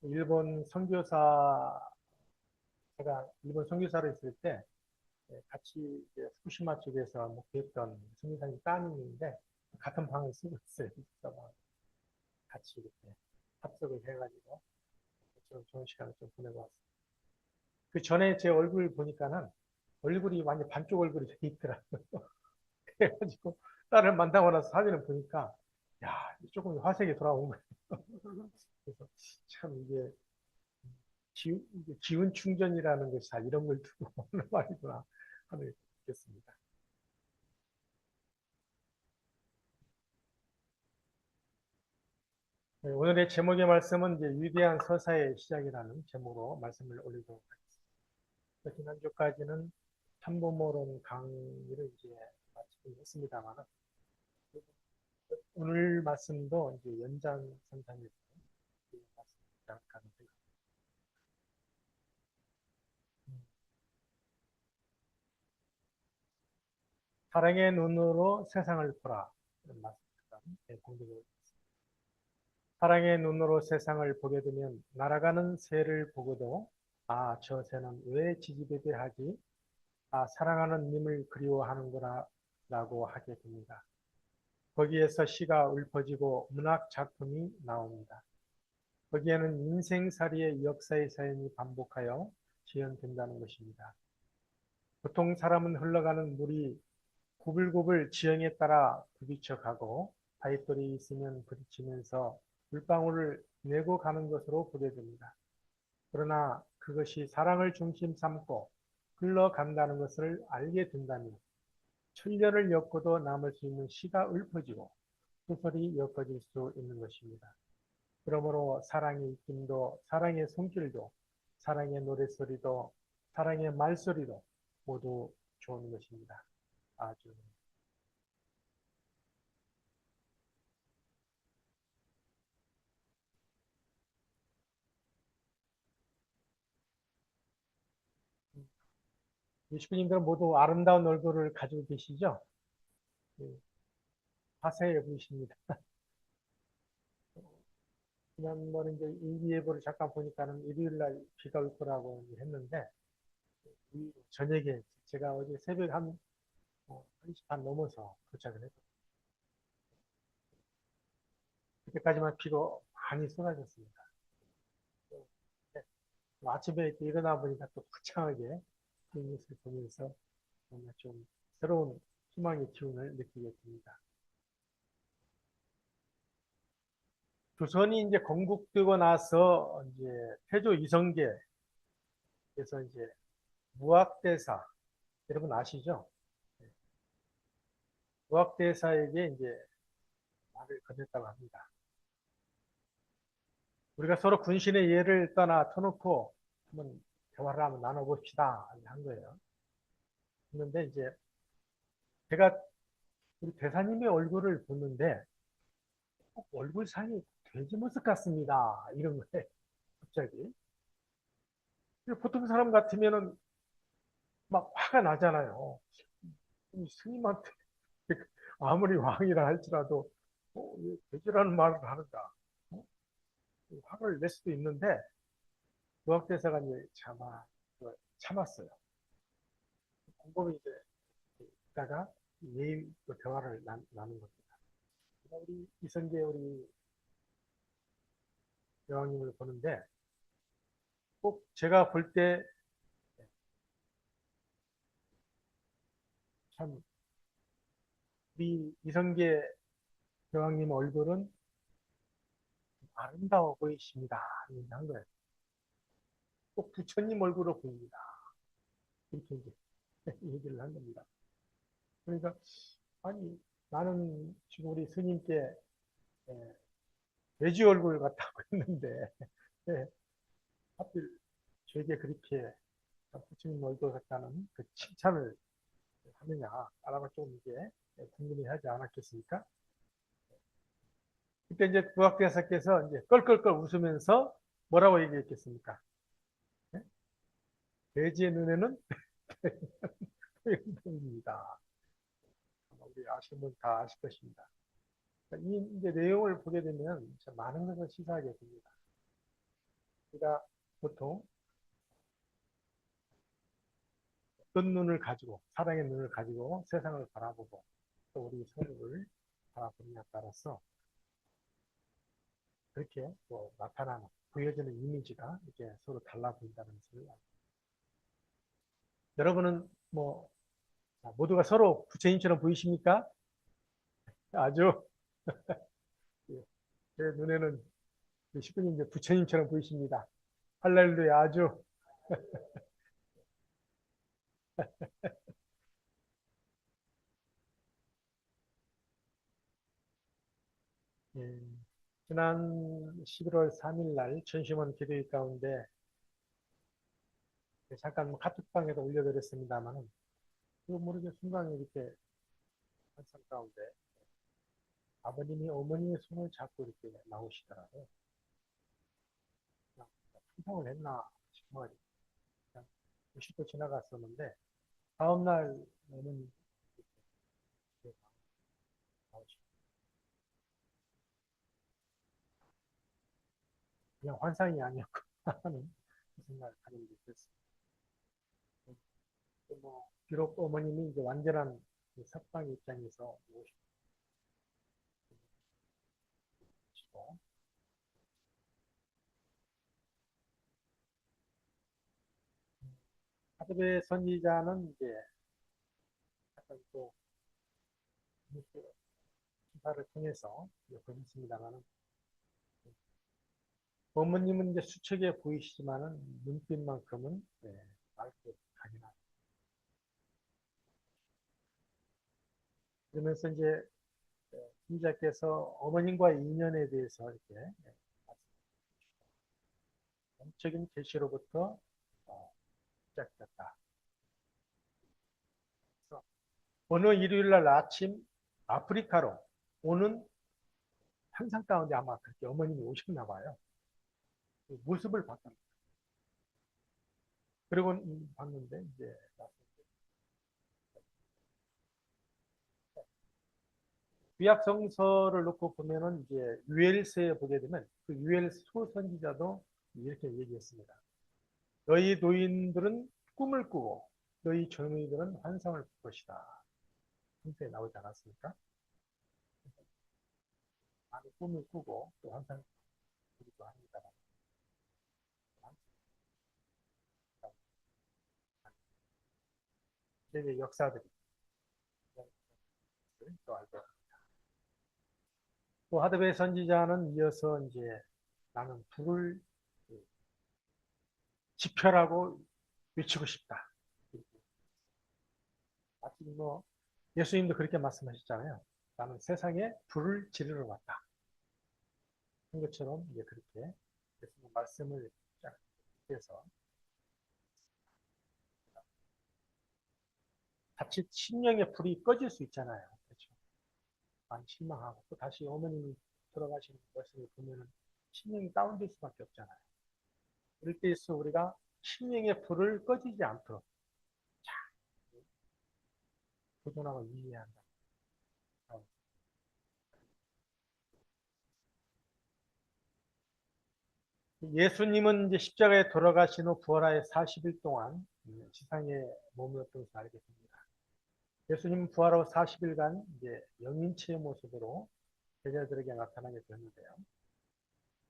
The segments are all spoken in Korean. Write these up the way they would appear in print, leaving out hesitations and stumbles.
일본 선교사, 제가 일본 선교사로 있을 때 같이 이제 후쿠시마 쪽에서 목회했던 선교사님 따님인데 같은 방을 쓰고 있어요. 그래서 막 같이 이렇게 합석을 해가지고 좀 좋은 시간을 좀 보내고 왔어요. 그 전에 제 얼굴 보니까는 얼굴이 완전 반쪽 얼굴이 돼 있더라고요. 그래가지고 딸을 만나고 나서 사진을 보니까 야, 조금 화색이 돌아온 거예요. 그래서 참 이게 이게 기운 충전이라는 것이 다 이런 걸 두고 오는 말이구나 하는 느꼈습니다. 네, 오늘의 제목의 말씀은 이제 위대한 서사의 시작이라는 제목으로 말씀을 올리도록 하겠습니다. 지난주까지는 참고모론 강의를 이제 마치긴 했습니다만 오늘 말씀도 이제 연장선상에서 말씀을 시작하는데 사랑의 눈으로 세상을 보라 이런 말씀입니다. 공독을 사랑의 눈으로 세상을 보게 되면 날아가는 새를 보고도 아, 저 새는 왜 지지배배하지? 아, 사랑하는 님을 그리워하는구나 라고 하게 됩니다. 거기에서 시가 읊어지고 문학 작품이 나옵니다. 거기에는 인생살이의 역사의 사연이 반복하여 지연된다는 것입니다. 보통 사람은 흘러가는 물이 구불구불 지형에 따라 부딪혀 가고 파이돌이 있으면 부딪히면서 물방울을 내고 가는 것으로 보게 됩니다. 그러나 그것이 사랑을 중심 삼고 흘러간다는 것을 알게 된다면 천년을 엮어도 남을 수 있는 시가 읊어지고 소설이 엮어질 수 있는 것입니다. 그러므로 사랑의 입김도 사랑의 손길도 사랑의 노랫소리도 사랑의 말소리도 모두 좋은 것입니다. 아주 예수님들은 모두 아름다운 얼굴을 가지고 계시죠? 예, 화사해 보이십니다. 지난번에 이제 일기예보를 잠깐 보니까는 일요일 날 비가 올 거라고 했는데 이 저녁에 제가 어제 새벽 한 1시 반 넘어서 도착을 했거든요. 그때까지만 비가 많이 쏟아졌습니다. 네, 아침에 이렇게 일어나 보니까 또 화창하게 그 뉴스를 보면서 정말 좀 새로운 희망의 기운을 느끼게 됩니다. 조선이 이제 건국되고 나서 이제 태조 이성계에서 이제 무학대사 여러분 아시죠? 무학대사에게 이제 말을 건넸다고 합니다. 우리가 서로 군신의 예를 떠나 터놓고 한번 대화를 한번 나눠봅시다 한 거예요. 그런데 이제 제가 우리 대사님의 얼굴을 보는데 얼굴상이 돼지 모습 같습니다. 이런 거예요. 갑자기. 보통 사람 같으면은 막 화가 나잖아요. 스님한테 아무리 왕이라 할지라도 왜 돼지라는 말을 하는가. 어? 화를 낼 수도 있는데 무학대사가 이제 참았어요. 곰곰이 이제 있다가 매일 그 대화를 나눈 겁니다. 우리 이성계 우리 여왕님을 보는데 꼭 제가 볼 때 참 우리 이성계 여왕님 얼굴은 아름다워 보이십니다. 이렇게 한 거예요. 꼭 부처님 얼굴로 보입니다. 이렇게 이제 얘기를 한 겁니다. 그러니까 아니 나는 지금 우리 스님께 예, 돼지 얼굴 같다고 했는데 예, 하필 저에게 그렇게 부처님 얼굴 같다는 그 칭찬을 하느냐 아마 좀 이게 궁금해하지 않았겠습니까? 그때 이제 부학대사께서 이제 껄껄껄 웃으면서 뭐라고 얘기했겠습니까? 네? 돼지의 눈에는 소용돌이입니다. 우리 아시는 분 다 아실 것입니다. 그러니까 이 이제 내용을 보게 되면 많은 것을 시사하게 됩니다. 우리가 보통 어떤 눈을 가지고, 사랑의 눈을 가지고 세상을 바라보고 또 우리 서로를 바라보느냐에 따라서 그렇게 또 나타나는, 보여지는 이미지가 이렇게 서로 달라 보인다는 것을 여러분은 뭐 모두가 서로 부처님처럼 보이십니까? 아주 예, 제 눈에는 10분이 이제 부처님처럼 보이십니다. 할렐루야, 아주 예, 지난 11월 3일 날 전심원 기도회 가운데 잠깐 뭐 카톡방에도 올려드렸습니다만 모르게 순간에 이렇게 환상 가운데 아버님이 어머니의 손을 잡고 이렇게 나오시더라고요. 그냥 환상을 했나 싶어가지고 그냥 90도 지나갔었는데 다음날 어머니 이렇게 나오시고 그냥 환상이 아니었고 하는 그 생각을 가지게 됐습니다. 뭐 비록 어머님이 이제 완전한 석방 입장에서 오시고 하드베 선지자는 이제 약간 또 기사를 통해서 보냈습니다만은 어머님은 이제 수척해 보이시지만은 눈빛만큼은 맑고 강인하다. 그러면서 이제 신자께서 어머님과의 인연에 대해서 이렇게 영적인 계시로부터 시작됐다. 그래서 어느 일요일 날 아침 아프리카로 오는 환상 가운데 아마 그렇게 어머님이 오셨나 봐요. 그 모습을 봤다. 그리고 봤는데 이제 구약 성서를 놓고 보면은 이제 유엘서에 보게 되면 그 유엘서 선지자도 이렇게 얘기했습니다. 너희 노인들은 꿈을 꾸고 너희 젊은이들은 환상을 볼 것이다. 성서에 나오지 않았습니까? 많은 꿈을 꾸고 또 환상을 보기도 합니다. 세계 역사들이 또 알고 또 하드베 선지자는 이어서 이제 나는 불을 지펴라고 외치고 싶다. 마치 뭐 예수님도 그렇게 말씀하셨잖아요. 나는 세상에 불을 지르러 왔다. 한 것처럼 이제 그렇게 예수님 말씀을 해서 자칫 심령의 불이 꺼질 수 있잖아요. 그렇죠? 많이 실망하고 또 다시 어머님이 돌아가시는 것을 보면은 심령이 다운될 수밖에 없잖아요. 이럴 때에서 우리가 심령의 불을 꺼지지 않도록 보존하고 유지해야 한다. 예수님은 이제 십자가에 돌아가신 후 부활하여 40일 동안 지상에 머물렀던 것을 알게 됩니다. 예수님 부활 후 40일간 이제 영인체의 모습으로 제자들에게 나타나게 되는데요.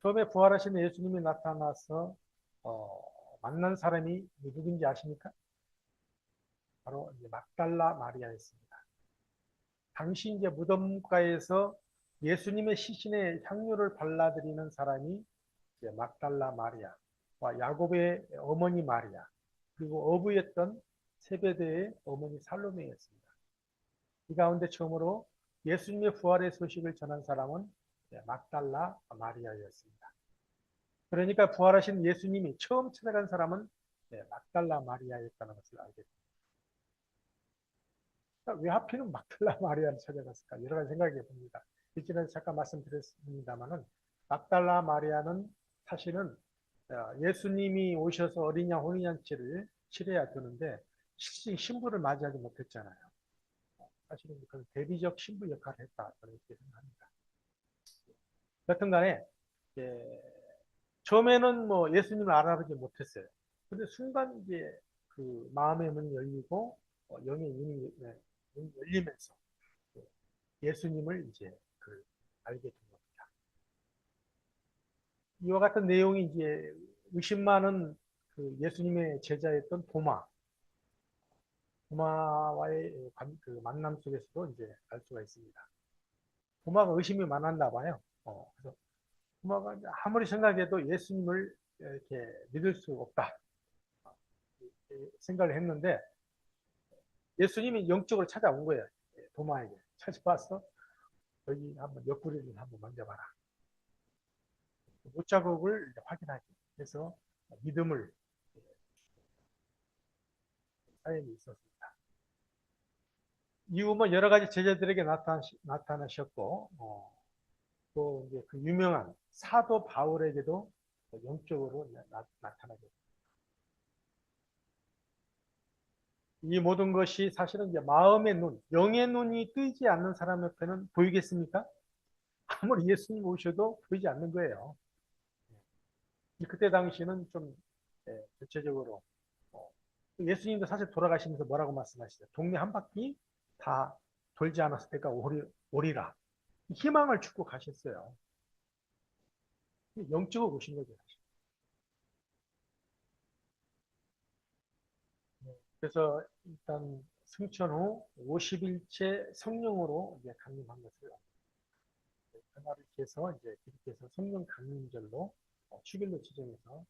처음에 부활하신 예수님이 나타나서 어, 만난 사람이 누구인지 아십니까? 바로 이제 막달라 마리아였습니다. 당시 이제 무덤가에서 예수님의 시신에 향유를 발라드리는 사람이 이제 막달라 마리아와 야곱의 어머니 마리아 그리고 어부였던 세베대의 어머니 살로메였습니다. 이 가운데 처음으로 예수님의 부활의 소식을 전한 사람은 막달라 마리아였습니다. 그러니까 부활하신 예수님이 처음 찾아간 사람은 막달라 마리아였다는 것을 알게 됩니다. 왜 하필은 막달라 마리아를 찾아갔을까? 여러 가지 생각해 봅니다. 이전에 잠깐 말씀드렸습니다만은 막달라 마리아는 사실은 예수님이 오셔서 어린 양 혼인잔치를 치러야 되는데 신부를 맞이하지 못했잖아요. 사실은 그 대비적 신부 역할을 했다. 저는 이렇게 생각합니다. 여튼 간에 처음에는 뭐 예수님을 알아보지 못했어요. 근데 순간 이제 그 마음의 문이 열리고 영의 눈이 눈이 열리면서 그 예수님을 이제 그 알게 된 겁니다. 이와 같은 내용이 이제 의심 많은 그 예수님의 제자였던 도마와의 그 만남 속에서도 이제 알 수가 있습니다. 도마가 의심이 많았나 봐요. 그래서 도마가 아무리 생각해도 예수님을 이렇게 믿을 수 없다 생각을 했는데 예수님이 영적으로 찾아온 거예요. 도마에게 찾아와서 여기 한번 옆구리를 한번 만져봐라. 못자국을 확인하기 위해서 믿음을 사연이 있었습니다. 이후 뭐 여러 가지 제자들에게 나타나셨고 또 이제 그 유명한 사도 바울에게도 영적으로 나타나게 됩니다. 이 모든 것이 사실은 이제 마음의 눈, 영의 눈이 뜨이지 않는 사람 옆에는 보이겠습니까? 아무리 예수님 오셔도 보이지 않는 거예요. 그때 당시는 좀 대체적으로 예수님도 사실 돌아가시면서 뭐라고 말씀하시죠? 동네 한 바퀴 다 돌지 않았을 때가 오리라. 희망을 주고 가셨어요. 영적으로 오신 거죠. 그래서 일단 승천 후 50일째 성령으로 이제 강림한 것을 그날을 계서 이제 그리스도께서 성령 강림절로 축일로 지정해서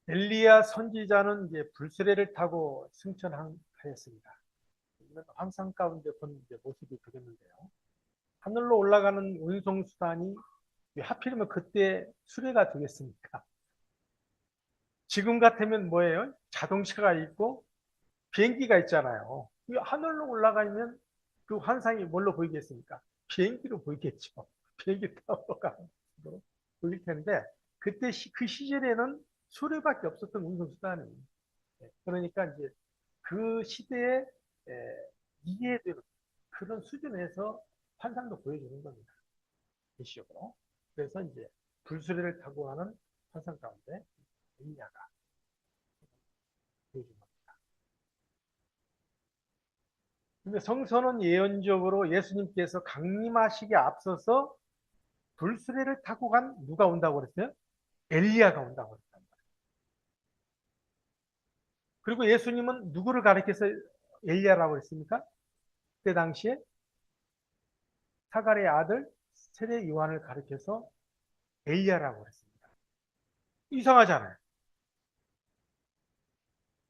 엘리야 선지자는 이제 불수레를 타고 승천하였습니다. 환상 가운데 본 이제 모습이 그랬는데요. 하늘로 올라가는 운송수단이 왜 하필이면 그때 수레가 되겠습니까? 지금 같으면 뭐예요? 자동차가 있고 비행기가 있잖아요. 하늘로 올라가면 그 환상이 뭘로 보이겠습니까? 비행기로 보이겠죠. 비행기 타고 가는 식으로 보일 텐데 그때 그 시절에는 수레밖에 없었던 운송수단이 그러니까 이제 그 시대에 이해되는 그런 수준에서 환상도 보여주는 겁니다. 계시적으로. 그래서 이제 불수레를 타고 가는 환상 가운데 엘리야가 보여준 겁니다. 근데 성서는 예언적으로 예수님께서 강림하시기에 앞서서 불수레를 타고 간 누가 온다고 그랬어요? 엘리야가 온다고 그랬단 말이에요. 그리고 예수님은 누구를 가리켜서 엘리야라고 했습니까? 그때 당시에 사가랴의 아들 세례 요한을 가리켜서 엘리야라고 했습니다. 이상하잖아요.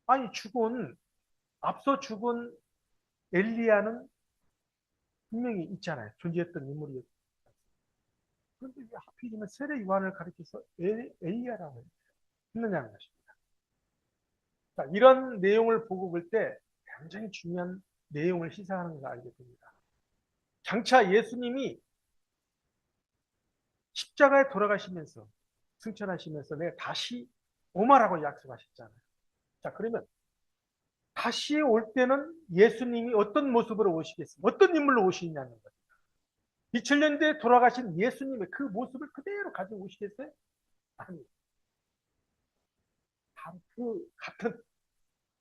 아니 앞서 죽은 엘리야는 분명히 있잖아요. 존재했던 인물이. 그런데 왜 하필이면 세례 요한을 가리켜서 엘리야라고 했느냐는 것입니다. 자, 이런 내용을 보고 볼 때 굉장히 중요한 내용을 시사하는 것을 알게 됩니다. 장차 예수님이 십자가에 돌아가시면서 승천하시면서 내가 다시 오마라고 약속하셨잖아요. 자, 그러면 다시 올 때는 예수님이 어떤 모습으로 오시겠습니까? 어떤 인물로 오시냐는 거예요. 2000년 뒤에 돌아가신 예수님의 그 모습을 그대로 가지고 오시겠어요? 아니, 그 같은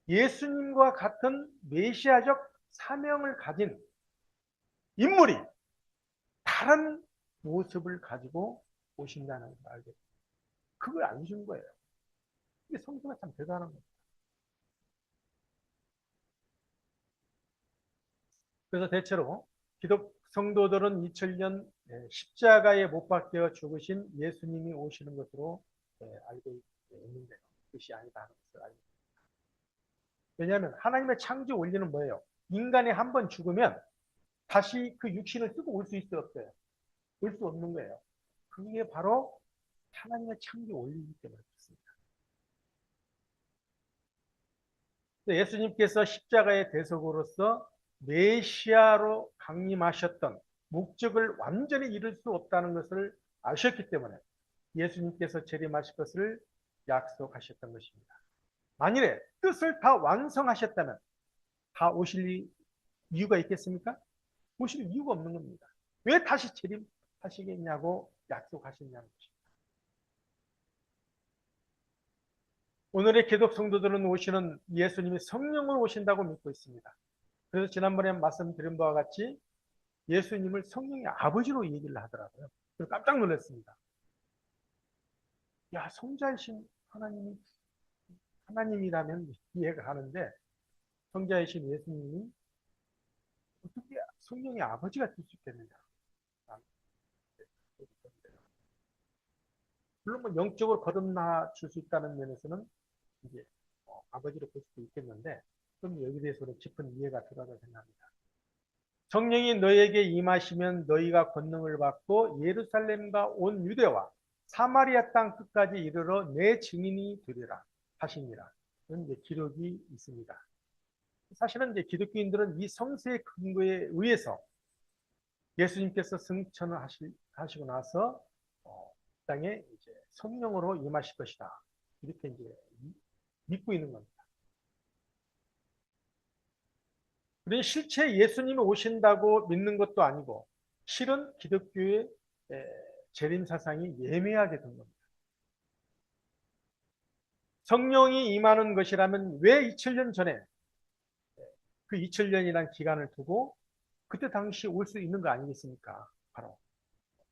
예수님과 같은 메시아적 사명을 가진 인물이 다른 모습을 가지고 오신다는 걸 알게 돼요. 그걸 안 준 거예요. 이게 성도가 참 대단한 거예요. 그래서 대체로 기독 성도들은 2000년 십자가에 못 박혀 죽으신 예수님이 오시는 것으로 알고 있는데요. 그것이 아니다는 것을 알고 있습니다. 왜냐하면 하나님의 창조 원리는 뭐예요? 인간이 한 번 죽으면 다시 그 육신을 쓰고 올 수 있어요, 없어요? 올 수 없는 거예요. 그게 바로 하나님의 창조 원리이기 때문에 그렇습니다. 예수님께서 십자가의 대속으로서 메시아로 강림하셨던 목적을 완전히 이룰 수 없다는 것을 아셨기 때문에 예수님께서 재림하실 것을 약속하셨던 것입니다. 만일에 뜻을 다 완성하셨다면 다 오실 이유가 있겠습니까? 모실 이유가 없는 겁니다. 왜 다시 재림하시겠냐고 약속하셨냐는 것입니다. 오늘의 기독 성도들은 오시는 예수님이 성령으로 오신다고 믿고 있습니다. 그래서 지난번에 말씀드린 바와 같이 예수님을 성령의 아버지로 얘기를 하더라고요. 그래서 깜짝 놀랐습니다. 야, 성자이신 하나님이라면 이해가 가는데 성자이신 예수님이 어떻게 성령의 아버지가 될 수 있겠느냐. 물론 뭐 영적으로 거듭나 줄 수 있다는 면에서는 이제 아버지로 볼 수도 있겠는데 좀 여기 대해서는 깊은 이해가 필요하다고 생각합니다. 성령이 너에게 임하시면 너희가 권능을 받고 예루살렘과 온 유대와 사마리아 땅 끝까지 이르러 내 증인이 되리라 하시니라. 이런 이제 기록이 있습니다. 사실은 이제 기독교인들은 이 성서의 근거에 의해서 예수님께서 승천을 하시고 나서 땅에 이제 성령으로 임하실 것이다. 이렇게 이제 믿고 있는 겁니다. 우리는 실제 예수님이 오신다고 믿는 것도 아니고 실은 기독교의 재림 사상이 예매하게 된 겁니다. 성령이 임하는 것이라면 왜 2000년 전에 그 2000년이라는 기간을 두고 그때 당시 올 수 있는 거 아니겠습니까? 바로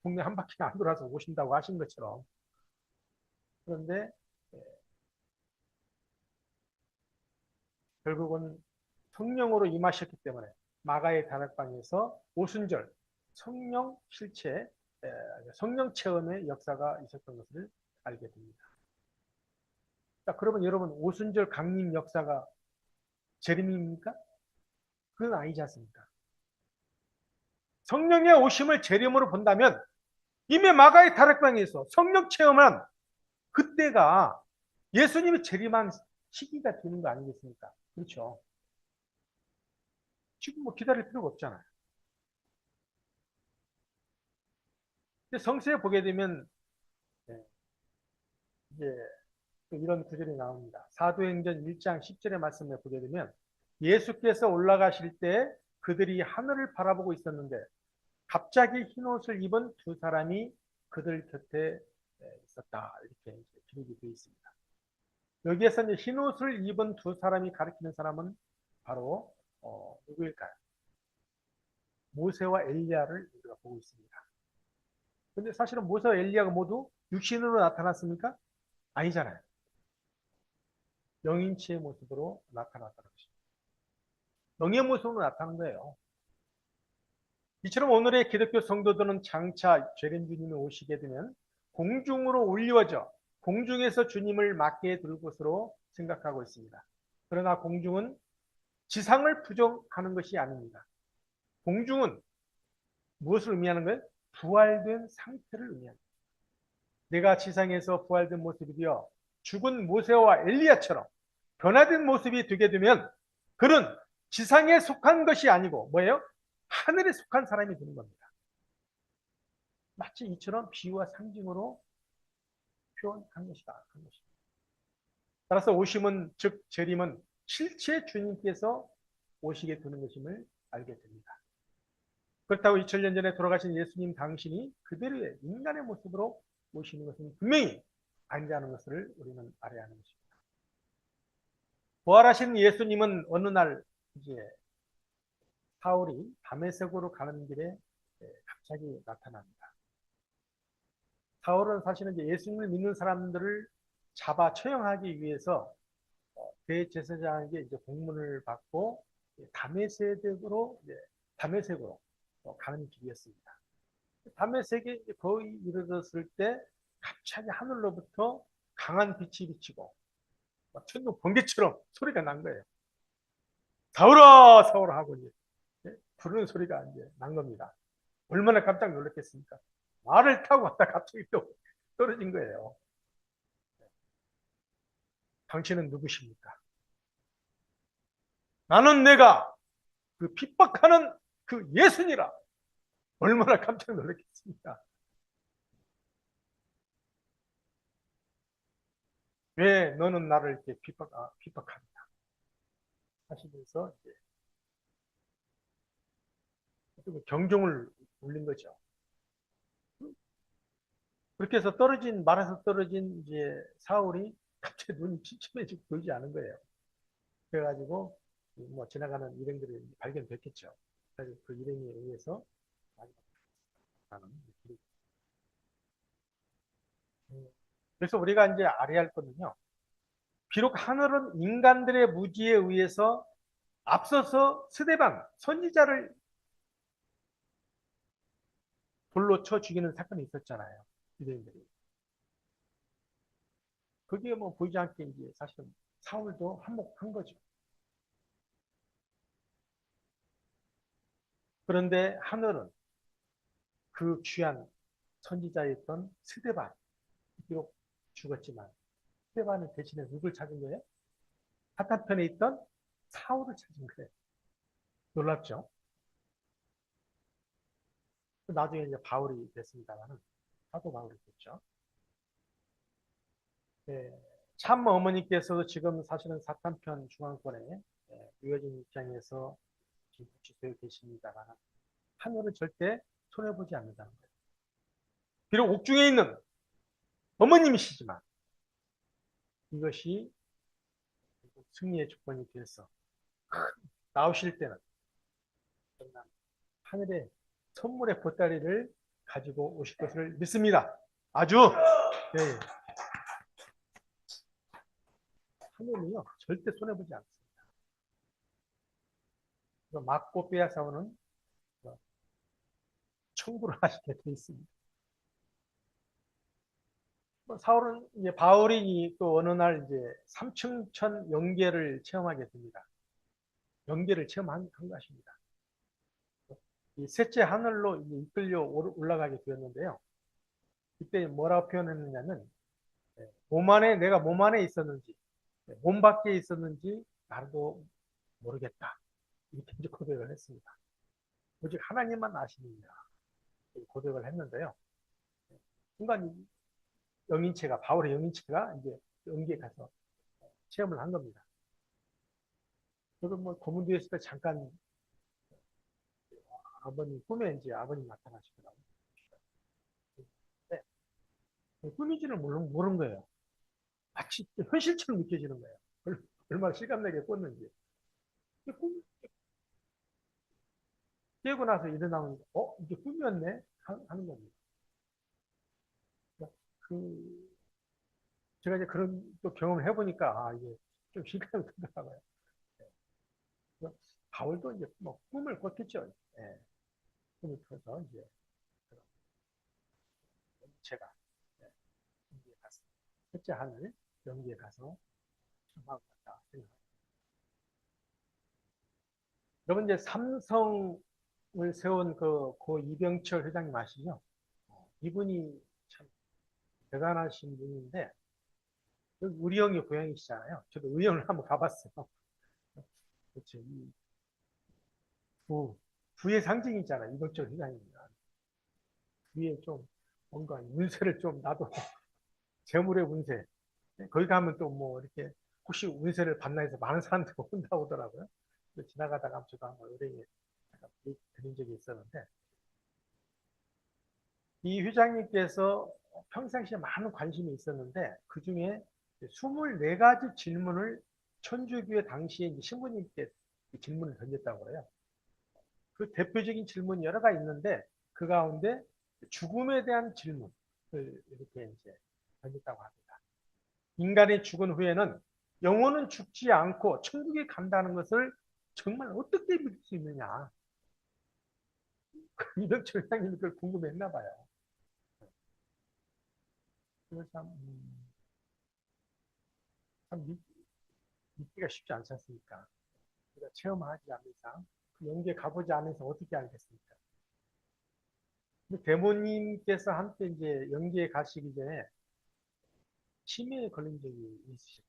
국내 한 바퀴 안 돌아서 오신다고 하신 것처럼. 그런데 결국은 성령으로 임하셨기 때문에 마가의 다락방에서 오순절 성령 실체, 성령 체험의 역사가 있었던 것을 알게 됩니다. 자, 그러면 여러분 오순절 강림 역사가 재림입니까? 그건 아니지 않습니까? 성령의 오심을 재림으로 본다면 이미 마가의 다락방에서 성령 체험한 그때가 예수님이 재림한 시기가 되는 거 아니겠습니까? 그렇죠. 지금 뭐 기다릴 필요가 없잖아요. 근데 성서에 보게 되면 이제 이런 구절이 나옵니다. 사도행전 1장 10절의 말씀을 보게 되면 예수께서 올라가실 때 그들이 하늘을 바라보고 있었는데 갑자기 흰옷을 입은 두 사람이 그들 곁에 있었다. 이렇게 기록이 되어 있습니다. 여기에서 이제 흰옷을 입은 두 사람이 가리키는 사람은 바로 누구일까요? 모세와 엘리야를 우리가 보고 있습니다. 근데 사실은 모세와 엘리야가 모두 육신으로 나타났습니까? 아니잖아요. 영인치의 모습으로 나타났다는 것입니다. 영의 모습으로 나타난 거예요. 이처럼 오늘의 기독교 성도들은 장차 죄린 주님이 오시게 되면 공중으로 올리워져 공중에서 주님을 맞게 될 것으로 생각하고 있습니다. 그러나 공중은 지상을 부정하는 것이 아닙니다. 공중은 무엇을 의미하는 거예요? 부활된 상태를 의미합니다. 내가 지상에서 부활된 모습이 되어 죽은 모세와 엘리야처럼 변화된 모습이 되게 되면 그는 지상에 속한 것이 아니고 뭐예요? 하늘에 속한 사람이 되는 겁니다. 마치 이처럼 비유와 상징으로 표현한 것이다. 따라서 오심은 즉 재림은 실체 주님께서 오시게 되는 것임을 알게 됩니다. 그렇다고 2000년 전에 돌아가신 예수님 당신이 그대로의 인간의 모습으로 오시는 것은 분명히 아니라는 것을 우리는 알아야 하는 것입니다. 부활하신 예수님은 어느 날 이제 사울이 다메섹으로 가는 길에 갑자기 나타납니다. 사울은 사실은 이제 예수님을 믿는 사람들을 잡아 처형하기 위해서 대제사장에게 이제 공문을 받고 다메섹으로 가는 길이었습니다. 다메섹에 거의 이르렀을 때 갑자기 하늘로부터 강한 빛이 비치고 천둥 번개처럼 소리가 난 거예요. 사울아, 사울아 하고 이제 부르는 소리가 이제 난 겁니다. 얼마나 깜짝 놀랐겠습니까? 말을 타고 왔다 갑자기 또 떨어진 거예요. 당신은 누구십니까? 나는 내가 그 핍박하는 그 예수니라. 얼마나 깜짝 놀랐겠습니까? 왜 너는 나를 이렇게 핍박하느냐 하시면서 이제 그리고 경종을 울린 거죠. 그렇게 해서 말에서 떨어진 이제 사울이 갑자기 눈이 침침해지고 보이지 않은 거예요. 그래가지고 뭐 지나가는 일행들이 발견됐겠죠. 그래서 그 일행에 의해서 나는 그래서 우리가 이제 알아야 할 거는요. 비록 하늘은 인간들의 무지에 의해서 앞서서 스데반 선지자를 돌로 쳐 죽이는 사건이 있었잖아요. 유대인들이. 그게 뭐 보이지 않게 이제 사실 사울도 한몫한 거죠. 그런데 하늘은 그 귀한 선지자였던 스데반, 비록 죽었지만 스데반을 대신해 누굴 찾은 거예요? 사탄편에 있던 사울을 찾은 거예요. 놀랍죠? 나중에 이제 바울이 됐습니다만은 사도 바울이 됐죠. 네. 참 어머니께서도 지금 사실은 사탄편 중앙권에 유해진 입장에서 지금 지도에 계십니다만 하늘을 절대 손해보지 않는다는 거예요. 비록 옥중에 있는 어머님이시지만 이것이 승리의 조건이 돼서 나오실 때는 하늘의 선물의 보따리를 가지고 오실 것을 믿습니다. 아주 네. 하늘은요 절대 손해보지 않습니다. 맞고 빼앗아오는 청구를 하시게 되어 있습니다. 사울은 이제 바울이 또 어느 날 이제 삼층천 영계를 체험하게 됩니다. 영계를 체험한 것입니다. 이 셋째 하늘로 이끌려 올라가게 되었는데요. 그때 뭐라고 표현했느냐면 내가 몸 안에 있었는지 몸 밖에 있었는지 나도 모르겠다. 이렇게 이제 고백을 했습니다. 오직 하나님만 아시느냐 고백을 했는데요. 순간 바울의 영인체가 이제 영계에 가서 체험을 한 겁니다. 저도 뭐 고문되어 있을 때 잠깐 꿈에 이제 아버님 나타나시더라고요. 네. 꿈인지는 모르는 거예요. 마치 현실처럼 느껴지는 거예요. 얼마나 실감나게 꿨는지. 깨고 나서 일어나면, 이게 꿈이었네? 하는 겁니다. 그, 제가 이제 그런 또 경험을 해보니까, 이게 좀 실감이 들더라고요. 바울도 이제 뭐 꿈을 꿨겠죠. 예. 꿈을 꿔서 이제, 제가, 예, 연기에 가서, 첫째 하늘, 연기에 가서, 청하고 갔다. 여러분 이제 삼성을 세운 고 이병철 회장님 아시죠? 이분이 참 대단하신 분인데 우리 형이 고향이시잖아요. 저도 의형을 한번 가봤어요. 그렇죠. 부의 상징이잖아요. 이병철 회장입니다. 위에 좀 뭔가 운세를 좀 나도 재물의 운세. 거기 가면 또 뭐 이렇게 혹시 운세를 받나 해서 많은 사람들이 온다고 하더라고요. 지나가다가 저도 한번 의뢰에 드린 적이 있었는데 이 회장님께서 평상시에 많은 관심이 있었는데 그 중에 24가지 질문을 천주교회 당시에 신부님께 질문을 던졌다고 해요. 그 대표적인 질문이 여러 가지 있는데 그 가운데 죽음에 대한 질문을 이렇게 이제 던졌다고 합니다. 인간이 죽은 후에는 영혼은 죽지 않고 천국에 간다는 것을 정말 어떻게 믿을 수 있느냐. 이병철 회장님이 그걸 궁금했나 봐요. 그래서 참 믿기가 쉽지 않지 않습니까? 우리가 체험하지 않는 이상, 그 연기에 가보지 않은 이상 어떻게 알겠습니까? 근데 대모님께서 한때 이제 연기에 가시기 전에 치매에 걸린 적이 있으셨다.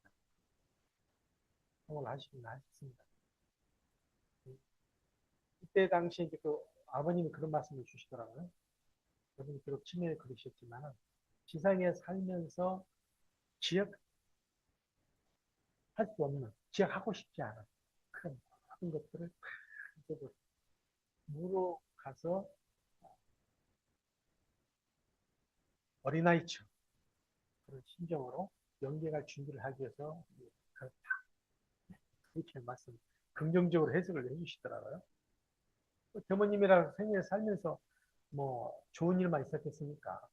성을 하시긴 하셨습니다. 그때 당시에 이제 그 아버님이 그런 말씀을 주시더라고요. 여러분이 비록 치매에 걸리셨지만 지상에 살면서 기억할 수 없는, 기억하고 싶지 않은 그런 모든 것들을 무로 가서 어린아이처럼 그런 심정으로 연계할 준비를 하기 위해서 그렇게 말씀 긍정적으로 해석을 해주시더라고요. 대모님이랑 생애 살면서 뭐 좋은 일만 있었겠습니까?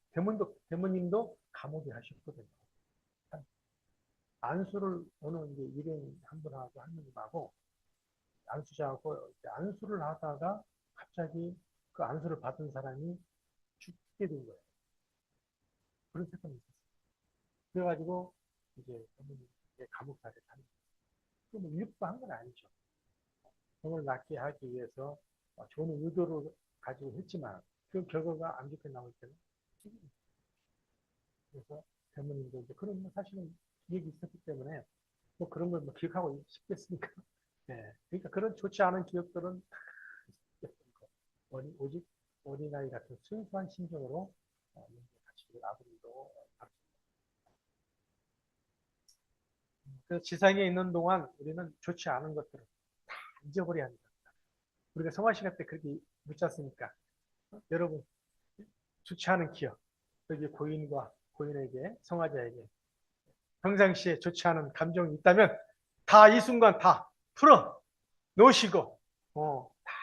대모님도 감옥에 하셨거든요. 안수를 어느 이제 일행 한 분하고 한 분하고 안수자하고 안수를 하다가 갑자기 그 안수를 받은 사람이 죽게 된 거예요. 그런 사건이 있었어요. 그래가지고 이제 대모님 감옥살이를 하는 거예요. 뭐 일반한 건 아니죠. 병을 낫게 하기 위해서 좋은 의도를 가지고 했지만 그 결과가 안 좋게 나올 때는 그래서 대모님도 이제 그런 사실은 기억이 있었기 때문에 뭐 그런 걸 뭐 기억하고 싶겠습니까? 네. 그러니까 그런 좋지 않은 기억들은 오직 어린아이 같은 순수한 심정으로 같이 아버님도 그 지상에 있는 동안 우리는 좋지 않은 것들을 다 잊어버려야 합니다. 우리가 성화 시간 때 그렇게 묻지 않습니까? 여러분 좋지 않은 기억 여기 고인과 고인에게 성화자에게 평상시에 좋지 않은 감정이 있다면 다 이 순간 다 풀어 놓으시고 다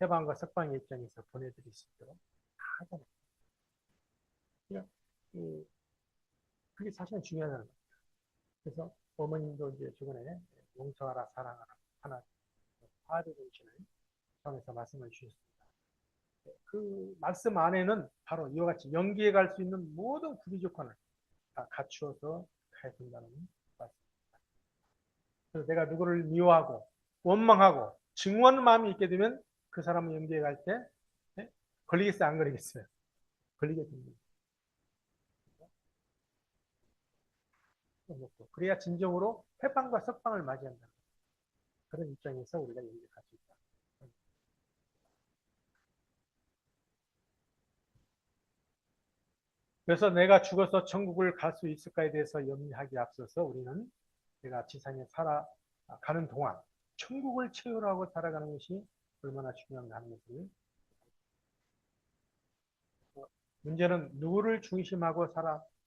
해방과 석방의 입장에서 보내드릴 수 있도록 다 하잖아요. 그러니까 그게 사실은 중요하다는 거예요. 그래서 어머님도 이제 저번에 용서하라 사랑하라 하나 화합의 정신을 통해서 말씀을 주셨습니다. 그 말씀 안에는 바로 이와 같이 연기해 갈 수 있는 모든 구비 조건을 다 갖추어서 가야 된다는 말씀입니다. 그래서 내가 누구를 미워하고 원망하고 증오하는 마음이 있게 되면 그 사람을 연기해 갈 때 걸리겠어요? 안 걸리겠어요? 걸리게 됩니다. 그래야 진정으로 회방과 석방을 맞이한다. 그런 입장에서 우리가 연기할 수 있다. 그래서 내가 죽어서 천국을 갈 수 있을까에 대해서 염려하기 앞서서 우리는 내가 지상에 살아가는 동안 천국을 체험하고 살아가는 것이 얼마나 중요한가 하는 것을 문제는 누구를 중심하고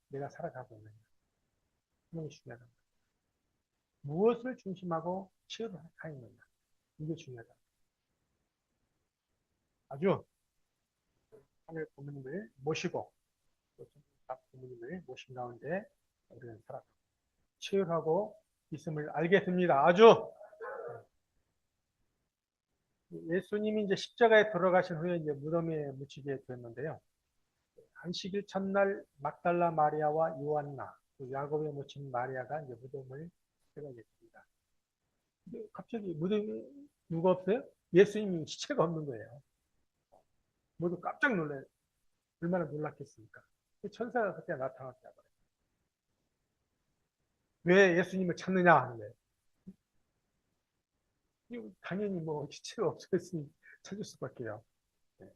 내가 살아가고 있느냐. 그게 중요하다. 무엇을 중심하고 치유를 하였느냐. 이게 중요하다. 아주 하늘 부모님을 모시고 부모님을 모신 가운데 우리는 살아가고 치유하고 있음을 알게 됩니다. 아주 예수님이 이제 십자가에 들어가신 후에 이제 무덤에 묻히게 됐는데요. 안식일 첫날 막달라 마리아와 요한나, 야곱에 묻힌 마리아가 이제 무덤을 들어가겠습니다. 갑자기 무덤에 누가 없어요? 예수님이 시체가 없는 거예요. 모두 깜짝 놀라요. 얼마나 놀랐겠습니까? 천사가 그때 나타났다고 그래요. 왜 예수님을 찾느냐 하는 거예요. 당연히 뭐 시체가 없어졌으니 찾을 수밖에요. 네.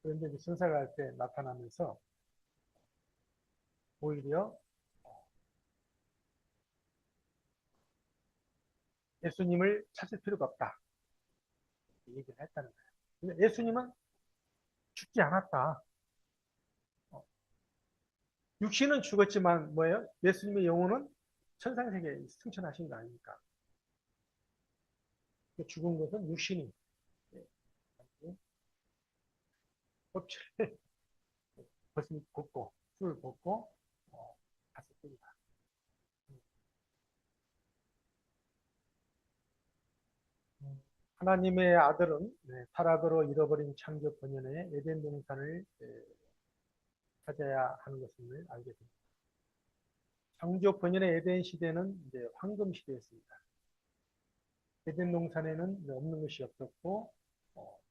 그런데 이제 천사가 할 때 나타나면서 오히려 예수님을 찾을 필요가 없다. 얘기를 했다는 거예요. 예수님은 죽지 않았다. 육신은 죽었지만 뭐예요? 예수님의 영혼은 천상세계에 승천하신 거 아닙니까? 죽은 것은 육신이 껍질을 벗고 술을 벗고 갔을 뿐이다. 하나님의 아들은 타락으로 잃어버린 창조 본연의 에덴 동산을 찾아야 하는 것을 알게 됩니다. 창조 본연의 에덴 시대는 이제 황금 시대였습니다. 에덴 동산에는 없는 것이 없었고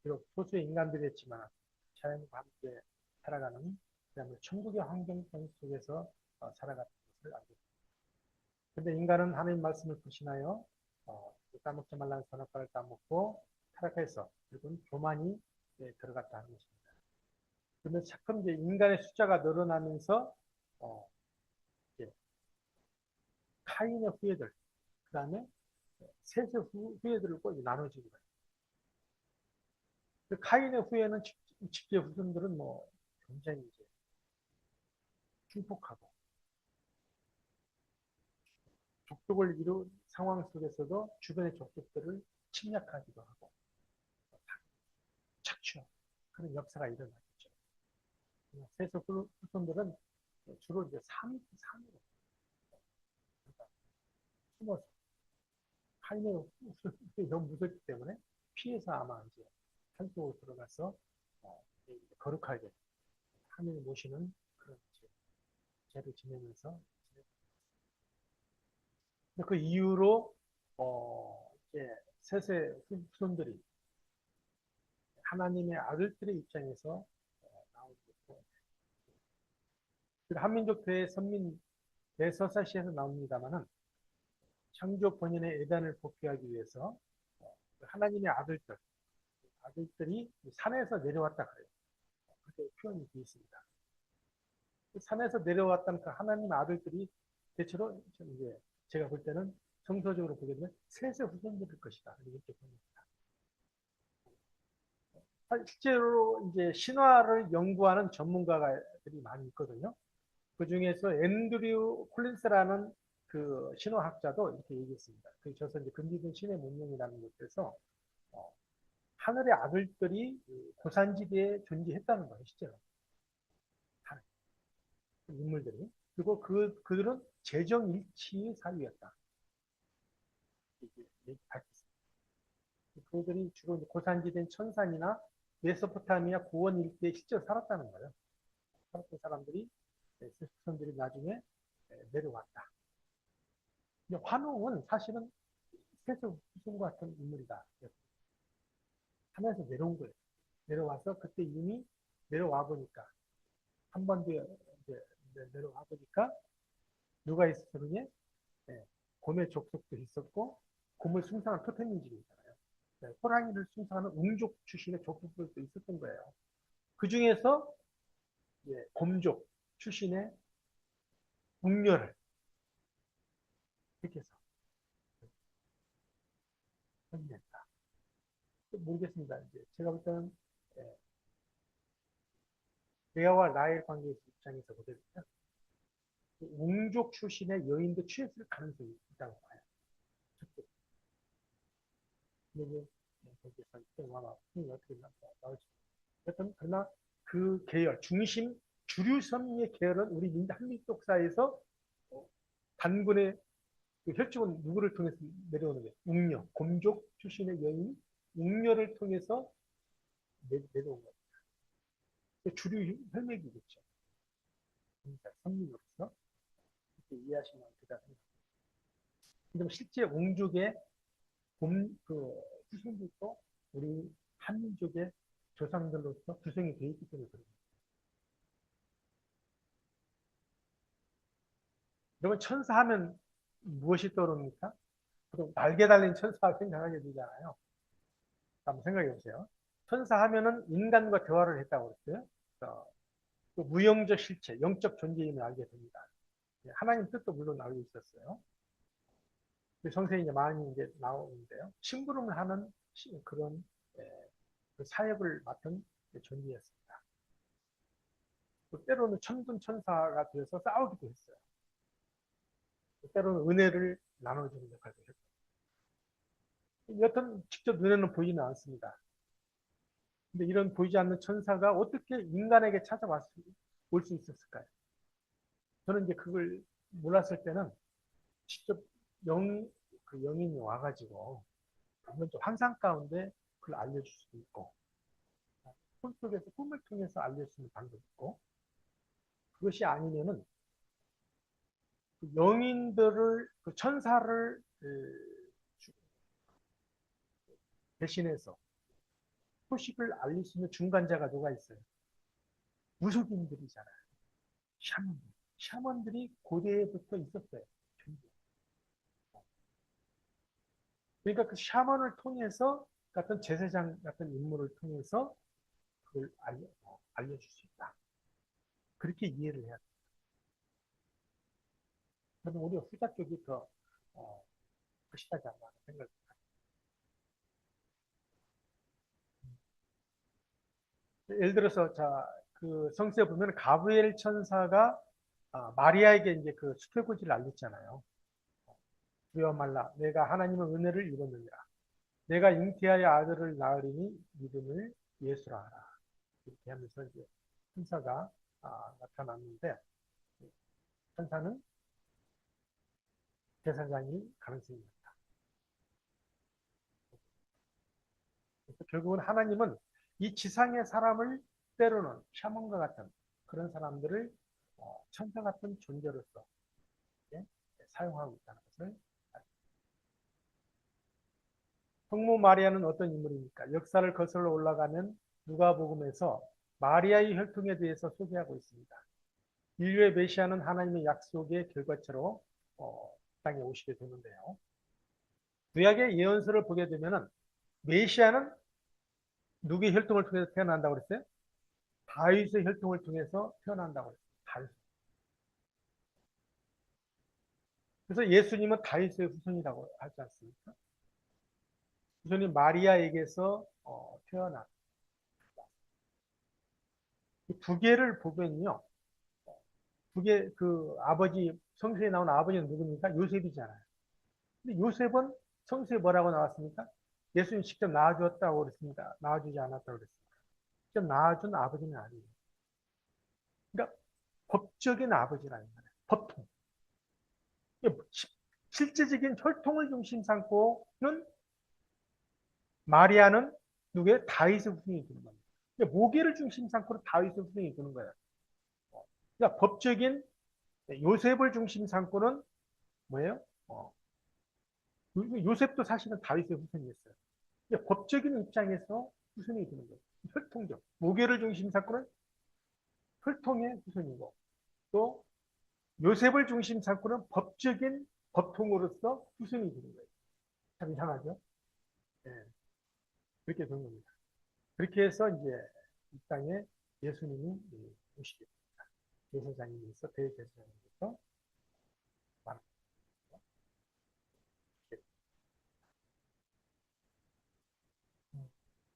비록 소수의 인간들이었지만 자연과 함께 살아가는 그다음에 천국의 환경성 속에서 살아가는 것을 알게 됩니다. 그런데 인간은 하나님 말씀을 불신하여 따먹지 말라는 선악과를 따먹고 타락해서 결국은 교만이 들어갔다 하는 것입니다. 그런데 자꾸 이제 인간의 숫자가 늘어나면서 이제 카인의 후예들, 그 다음에 셋의 후예들을 꼭 나눠지고 그 카인의 후예는 직계 후손들은 뭐 굉장히 이제 충폭하고 족속을 이룬 상황 속에서도 주변의 족속들을 침략하기도 하고 착취하고 그런 역사가 일어나겠죠. 세속 후손들은 주로 이제 삶으로 숨어서 카인의 후손들이 너무 무섭기 때문에 피해서 아마 이제 산속으로 들어가서 거룩하게 하나님을 모시는 그런 죄를 지내면서 그 이후로 이제 셋의 후손들이 하나님의 아들들의 입장에서 나오고 있고 한민족 대선민 대서사시에서 나옵니다만은 창조 본인의 애단을 복귀하기 위해서 하나님의 아들들이 산에서 내려왔다 그래요. 그렇게 표현이 되어 있습니다. 산에서 내려왔던 그 하나님 아들들이 대체로 이제 제가 볼 때는 정서적으로 보게 되면 셋의 후손들일 것이다. 이렇게 봅니다. 실제로 이제 신화를 연구하는 전문가들이 많이 있거든요. 그 중에서 앤드류 콜린스라는 그 신화학자도 이렇게 얘기했습니다. 그 저서 이제 금기된 신의 문명이라는 것에서 하늘의 아들들이 고산지대에 존재했다는 거예요, 실제로. 인물들이. 그리고 그들은 재정일치의 사유였다. 이게 밝혔습니다. 그들이 주로 고산지대인 천산이나 메소포타미아 고원 일대에 실제로 살았다는 거예요. 살았던 사람들이, 후손들이 나중에 내려왔다. 환웅은 사실은 세속 후손과 같은 인물이다. 하늘에서 내려온 거예요. 내려와서 그때 이미 내려와 보니까 한 번 더 내려와 보니까 누가 있었느냐? 곰의 족속도 있었고 곰을 숭상한 토테민족이잖아요. 호랑이를 숭상하는 웅족 출신의 족속들도 있었던 거예요. 그 중에서 곰족 출신의 웅녀를 택해서 선택했다. 모르겠습니다. 이제 제가 볼 때는 레아와 라헬 관계 입장에서 보게 되면 웅족 출신의 여인도 취했을 가능성이 있다고 봐요. 근데 거기에서 아마 어떻게 나올지. 어쨌든 그러나 그 계열 중심 주류선의 계열은 우리 한민족사에서 단군의 그 혈족은 누구를 통해서 내려오는 거예요? 웅녀, 곰족 출신의 여인 웅녀를 통해서 내려온 거예요. 주류 혈맥이겠죠. 선민으로서 이렇게 이해하시면 되다 생각합니다. 근데 실제 웅족의 후손들도 우리 한민족의 조상들로서 구성이 되어 있기 때문에 그렇습니다. 여러분 천사하면 무엇이 떠오릅니까? 보통 날개 달린 천사 생각하게 되잖아요. 한번 생각해 보세요. 천사하면은 인간과 대화를 했다고 그랬어요. 그 무형적 실체, 영적 존재임을 알게 됩니다. 하나님 뜻도 물론 알고 있었어요. 성경에 이제 많이 이제 나오는데요. 심부름을 하는 그런 그 사역을 맡은 존재였습니다. 때로는 천군 천사가 되어서 싸우기도 했어요. 때로는 은혜를 나눠주는 역할도 했고. 여튼 직접 눈에는 보이지는 않습니다. 근데 이런 보이지 않는 천사가 어떻게 인간에게 찾아올 수 있었을까요? 저는 이제 그걸 몰랐을 때는 직접 그 영인이 와가지고 먼저 환상 가운데 그걸 알려줄 수도 있고 꿈 속에서 꿈을 통해서 알릴 수 있는 방법이 있고 그것이 아니면은 그 영인들을 그 천사를 대신해서 소식을 알릴 수 있는 중간자가 누가 있어요? 무속인들이잖아요. 샤먼들. 샤먼들이 고대부터 있었어요. 그러니까 그 샤먼을 통해서 같은 제사장 같은 인물을 통해서 그걸 알려줄 수 있다. 그렇게 이해를 해야 돼요. 저는 오히려 후자 쪽이 더 확실하지 않나 생각합니다. 예를 들어서 그 성서에 보면 가브리엘 천사가 마리아에게 이제 그 수표고지를 알렸잖아요. 두려워 말라. 내가 하나님의 은혜를 입었느니라. 내가 잉태하여 아들을 낳으리니 이름을 예수라 하라. 이렇게 하면서 이제 천사가 나타났는데 천사는 제사장이 가능성이 있다. 그래서 결국은 하나님은 이 지상의 사람을 때로는 샤먼과 같은 그런 사람들을 천사 같은 존재로서 사용하고 있다는 것을. 성모 마리아는 어떤 인물입니까? 역사를 거슬러 올라가면 누가복음에서 마리아의 혈통에 대해서 소개하고 있습니다. 인류의 메시아는 하나님의 약속의 결과체로 땅에 오시게 되는데요. 구약의 예언서를 보게 되면 메시아는 누구의 혈통을 통해서 태어난다고 그랬어요? 다윗의 혈통을 통해서 태어난다고 그랬어요. 다윗. 그래서 예수님은 다윗의 후손이라고 하지 않습니까? 후손이 마리아에게서 태어난. 두 개를 보면요. 두 개, 그 아버지, 성서에 나온 아버지는 누굽니까? 요셉이잖아요. 근데 요셉은 성서에 뭐라고 나왔습니까? 예수님 직접 낳아주었다고 그랬습니다. 낳아주지 않았다고 그랬습니다. 직접 낳아준 아버지는 아니에요. 그러니까 법적인 아버지라는 거예요. 법통. 실제적인 혈통을 중심 삼고는 마리아는 누구의 다윗의 후손이 되는 겁니다. 모계를 중심 삼고는 다윗의 후손이 되는 거예요. 그러니까 법적인 요셉을 중심 삼고는 뭐예요? 요셉도 사실은 다윗의 후손이었어요. 법적인 입장에서 후손이 되는 거예요. 혈통적. 모계를 중심 삼고는 혈통의 후손이고 또 요셉을 중심 삼고는 법적인 법통으로서 후손이 되는 거예요. 참 이상하죠? 네, 그렇게 된 겁니다. 그렇게 해서 이제 이 땅에 예수님이 오시게 됩니다. 제사장님에서 대제사장님에서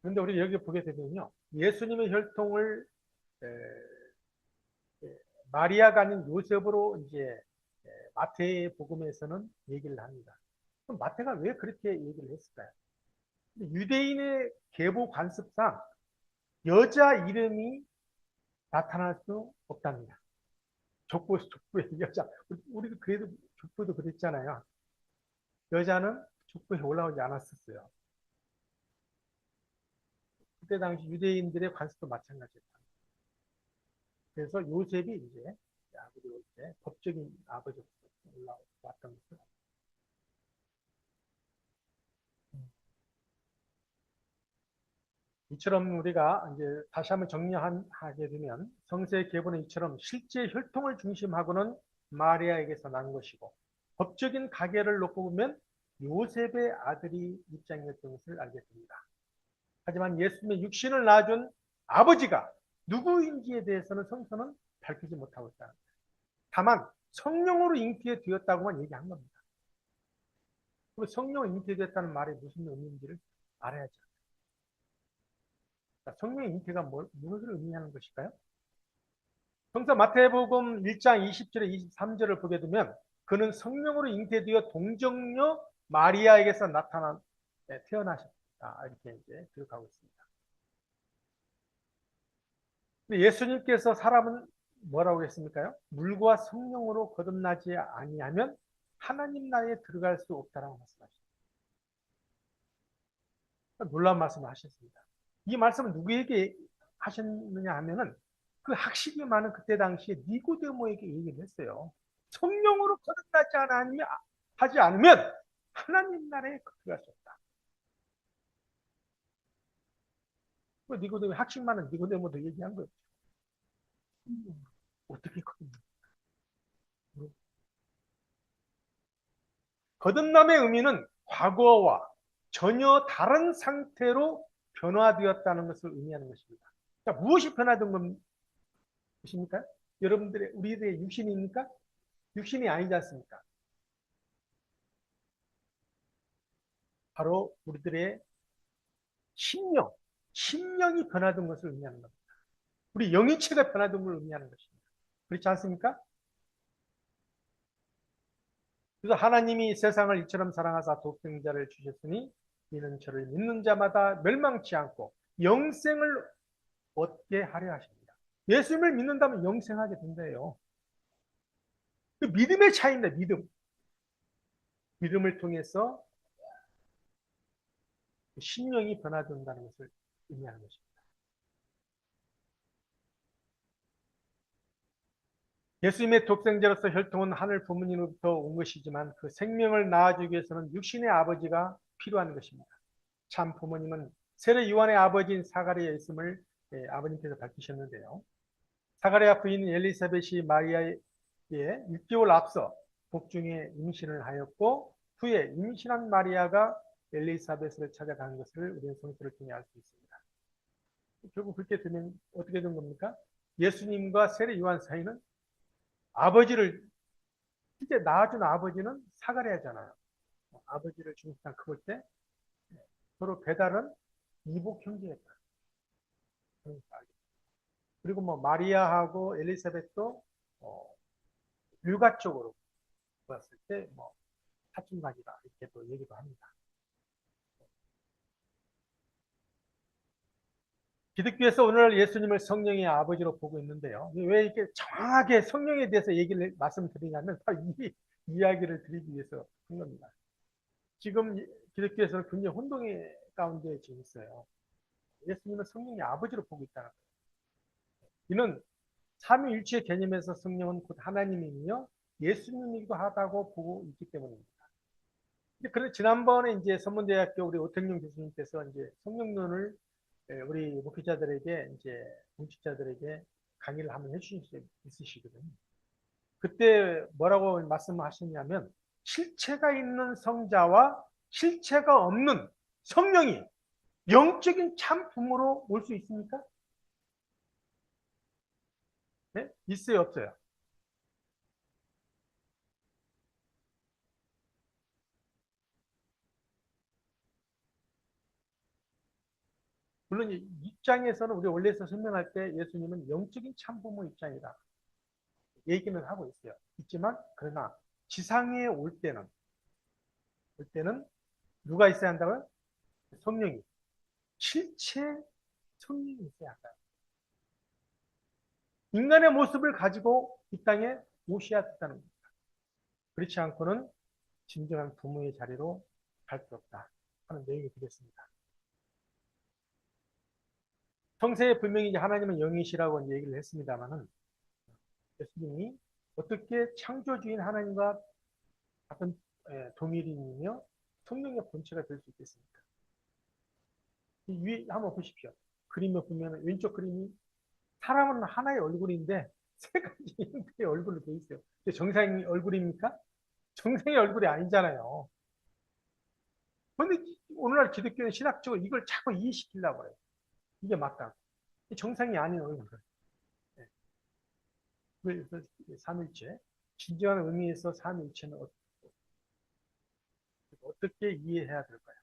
그런데 우리 여기 보게 되면요. 예수님의 혈통을 마리아가 아닌 요셉으로 이제 마태 복음에서는 얘기를 합니다. 그럼 마태가 왜 그렇게 얘기를 했을까요? 유대인의 계보 관습상 여자 이름이 나타날 수 없답니다. 족보의 여자. 우리도 그래도 족보도 그랬잖아요. 여자는 족보에 올라오지 않았었어요. 그때 당시 유대인들의 관습도 마찬가지였다. 그래서 요셉이 이제 아버지로 이제 법적인 아버지로 올라왔던 것을. 이처럼 우리가 이제 다시 한번 정리하게 되면 성서의 계보는 이처럼 실제 혈통을 중심하고는 마리아에게서 난 것이고 법적인 가계를 놓고 보면 요셉의 아들이 입장이었던 것을 알게 됩니다. 하지만 예수님의 육신을 낳아준 아버지가 누구인지에 대해서는 성서는 밝히지 못하고 있다. 다만 성령으로 잉태되었다고만 얘기한 겁니다. 성령으로 잉태되었다는 말이 무슨 의미인지를 알아야죠. 성령의 잉태가 무엇을 의미하는 것일까요? 성서 마태복음 1장 20절에 23절을 보게 되면 그는 성령으로 잉태되어 동정녀 마리아에게서 태어나셨다. 이렇게 이제 기록하고 있습니다. 예수님께서 사람은 뭐라고 했습니까요? 물과 성령으로 거듭나지 아니하면 하나님 나라에 들어갈 수 없다라고 말씀하셨습니다. 놀라운 말씀을 하셨습니다. 이 말씀을 누구에게 하셨느냐 하면은 그 학식이 많은 그때 당시에 니고데모에게 얘기를 했어요. 성령으로 거듭나지 하지 않으면 하나님 나라에 들어갈 수 없다. 니고데모 학식 많은 니고데모도 얘기한 거예요. 어떻게 거듭나? 거듭남의 의미는 과거와 전혀 다른 상태로 변화되었다는 것을 의미하는 것입니다. 자, 무엇이 변화된 것입니까? 여러분들의 우리들의 육신입니까? 육신이 아니지 않습니까? 바로 우리들의 심령이 변화된 것을 의미하는 겁니다. 우리 영이체가 변화된 걸 의미하는 것입니다. 그렇지 않습니까? 그래서 하나님이 세상을 이처럼 사랑하사 독생자를 주셨으니 이는 저를 믿는 자마다 멸망치 않고 영생을 얻게 하려 하십니다. 예수님을 믿는다면 영생하게 된대요. 그 믿음의 차이입니다. 믿음. 믿음을 통해서 심령이 변화된다는 것을 의미하는 것입니다. 예수님의 독생자로서 혈통은 하늘 부모님으로부터 온 것이지만 그 생명을 낳아주기 위해서는 육신의 아버지가 필요한 것입니다. 참 부모님은 세례 요한의 아버지인 사가랴에 있음을 아버님께서 밝히셨는데요. 사가랴 부인 엘리사벳이 마리아에 6개월 앞서 복중에 임신을 하였고 후에 임신한 마리아가 엘리사벳을 찾아간 것을 우리는 성서를 통해 알 수 있습니다. 결국 그렇게 되면 어떻게 된 겁니까? 예수님과 세례 요한 사이는 아버지를 실제 낳아준 아버지는 사가랴잖아요. 아버지를 중심상 그럴 때 서로 배달은 이복 형제였다. 그리고 뭐 마리아하고 엘리사벳도 육아 쪽으로 봤을 때 뭐 사춘막이다 이렇게 또 얘기도 합니다. 기독교에서 오늘 예수님을 성령의 아버지로 보고 있는데요. 왜 이렇게 정확하게 성령에 대해서 얘기를 말씀드리냐면 바로 이 이야기를 드리기 위해서 한 겁니다. 지금 기독교에서는 굉장히 혼동의 가운데 지금 있어요. 예수님은 성령의 아버지로 보고 있다는 거예요. 이는 삼위일체의 개념에서 성령은 곧 하나님이며 예수님이기도 하다고 보고 있기 때문입니다. 그런데 지난번에 이제 선문대학교 우리 오택룡 교수님께서 이제 성령론을 우리 목회자들에게 이제 공직자들에게 강의를 한번 해주신 적 있으시거든요. 그때 뭐라고 말씀하셨냐면 실체가 있는 성자와 실체가 없는 성령이 영적인 참 부모로 올 수 있습니까? 네? 있어요, 없어요? 물론 이 입장에서는 우리 원래서 설명할 때 예수님은 영적인 참부모 입장이다 얘기는 하고 있어요. 있지만 그러나 지상에 올 때는 누가 있어야 한다고요? 성령이 실체 성령이 있어야 한다. 인간의 모습을 가지고 이 땅에 오셔야 했다는 겁니다. 그렇지 않고는 진정한 부모의 자리로 갈 수 없다 하는 내용이 되겠습니다. 성세에 분명히 이제 하나님은 영이시라고 이제 얘기를 했습니다만은 예수님이 어떻게 창조주인 하나님과 같은 동일인이며 성령의 본체가 될 수 있겠습니까? 이 위에 한번 보십시오. 그림을 보면 왼쪽 그림이 사람은 하나의 얼굴인데 세 가지 형태의 얼굴로 되어 있어요. 정상의 얼굴입니까? 정상의 얼굴이 아니잖아요. 그런데 오늘날 기독교는 신학적으로 이걸 자꾸 이해시키려고 해요. 이게 맞다. 정상이 아닌 얼굴. 네. 그래서 삼일체. 진정한 의미에서 삼일체는 어떻게 이해해야 될까요?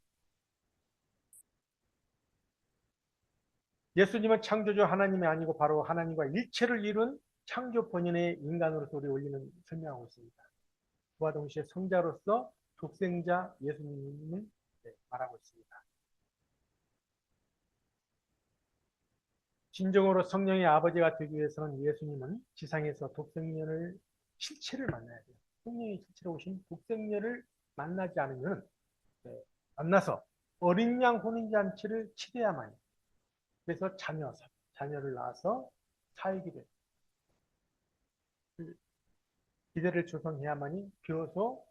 예수님은 창조주 하나님이 아니고 바로 하나님과 일체를 이룬 창조 본연의 인간으로서 우리 원리는 설명하고 있습니다. 그와 동시에 성자로서 독생자 예수님을 말하고 있습니다. 진정으로 성령의 아버지가 되기 위해서는 예수님은 지상에서 독생녀를 실체를 만나야 돼요. 성령의 실체로 오신 독생녀를 만나지 않으면 만나서 어린 양 혼인잔치를 치러야만요. 그래서 자녀를 낳아서 사육이 돼요. 그 기대를 조성해야만이 비로소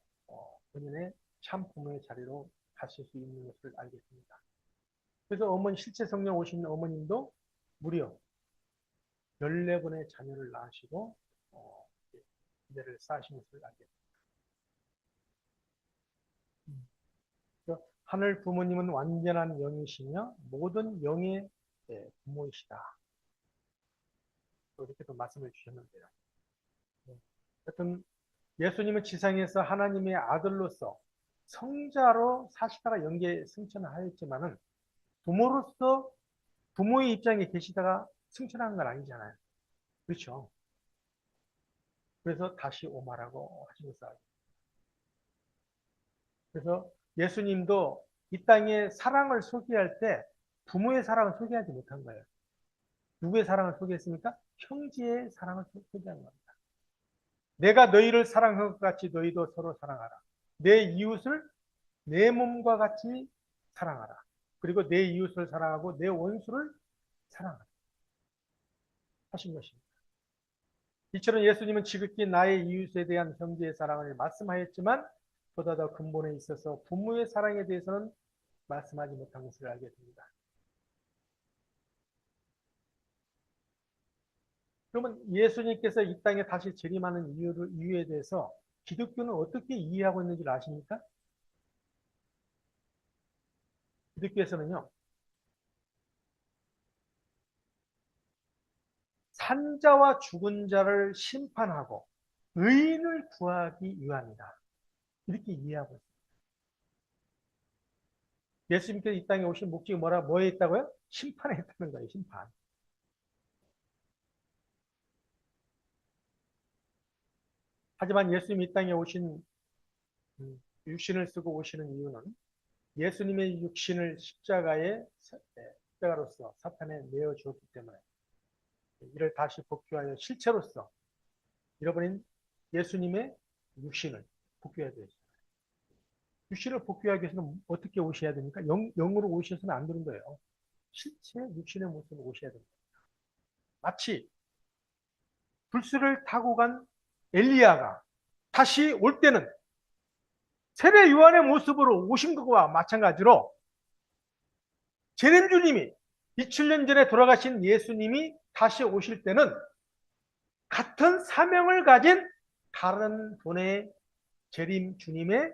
본인의 참 부모의 자리로 가실 수 있는 것을 알겠습니다. 그래서 실제 성령 오신 어머님도 무려 14분의 자녀를 낳으시고 기대를 쌓으신 것을 알겠습니다. 하늘 부모님은 완전한 영이시며 모든 영의 부모이시다. 이렇게 또 말씀을 주셨는데요. 하여튼 예수님은 지상에서 하나님의 아들로서 성자로 사시다가 영계 승천을 하였지만은 부모로서 부모의 입장에 계시다가 승천한 건 아니잖아요. 그렇죠? 그래서 다시 오마라고 하신 것을 알죠. 그래서 예수님도 이 땅에 사랑을 소개할 때 부모의 사랑을 소개하지 못한 거예요. 누구의 사랑을 소개했습니까? 형제의 사랑을 소개한 겁니다. 내가 너희를 사랑한 것 같이 너희도 서로 사랑하라. 내 이웃을 내 몸과 같이 사랑하라. 그리고 내 이웃을 사랑하고 내 원수를 사랑하라. 하신 것입니다. 이처럼 예수님은 지극히 나의 이웃에 대한 형제의 사랑을 말씀하였지만 보다 더 근본에 있어서 부모의 사랑에 대해서는 말씀하지 못한 것을 알게 됩니다. 그러면 예수님께서 이 땅에 다시 재림하는 이유에 대해서 기독교는 어떻게 이해하고 있는지 아십니까? 기독교에서는요, 산자와 죽은 자를 심판하고 의인을 구하기 위함이다. 이렇게 이해하고 있습니다. 예수님께서 이 땅에 오신 목적이 뭐에 있다고요? 심판에 있다는 거예요, 심판. 하지만 예수님이 이 땅에 오신 육신을 쓰고 오시는 이유는 예수님의 육신을 십자가로서 사탄에 내어 주었기 때문에 이를 다시 복귀하여 실체로서 잃어버린 예수님의 육신을 복귀해야 되죠. 육신을 복귀하기 위해서는 어떻게 오셔야 됩니까? 영으로 오셔서는 안 되는 거예요. 실체 육신의 모습으로 오셔야 됩니다. 마치 불수를 타고 간 엘리야가 다시 올 때는 세례 요한의 모습으로 오신 것과 마찬가지로 재림 주님이 2000년 전에 돌아가신 예수님이 다시 오실 때는 같은 사명을 가진 다른 분의 재림 주님의